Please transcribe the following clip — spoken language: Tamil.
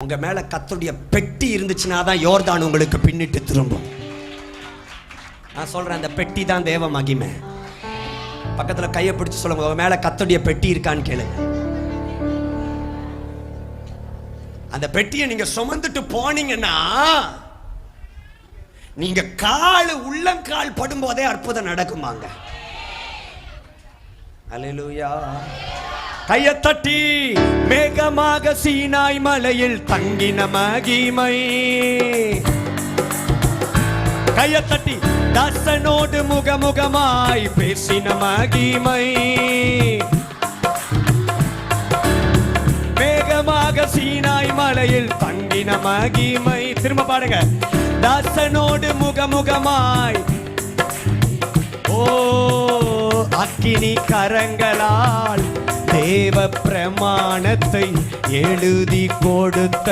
உங்க மேல கர்த்தருடைய பெட்டி இருந்துச்சுன்னா தான் யோர்தான் உங்களுக்கு பின்னிட்டு திரும்பும். நான் சொல்றேன், அந்த பெட்டி தான் தேவ மகிமை. பக்கத்துல கையை பிடிச்சு சொல்லுங்க, உங்க மேல கர்த்தருடைய பெட்டி இருக்கான்னு கேளுங்க. அந்த பெட்டியை நீங்க சுமந்துட்டு போனீங்கன்னா நீங்க உள்ளங்கால் படும்போதே அற்புதம் நடக்குமாங்க. அல்லேலூயா. கையை தட்டி மேகமாக சீனாய் மலையில் தங்கின மகிமை. கையை தட்டி தாசனோடு முகமுகமாய் பேசின மகிமை. மேகமாக சீனாய் மலையில் தங்கின மகிமை. திரும்ப பாடுங்க. தாசனோடு முகமுகமாய், ஓ அக்கினி கரங்களால் தேவ பிரமாணத்தை எழுதி கொடுத்த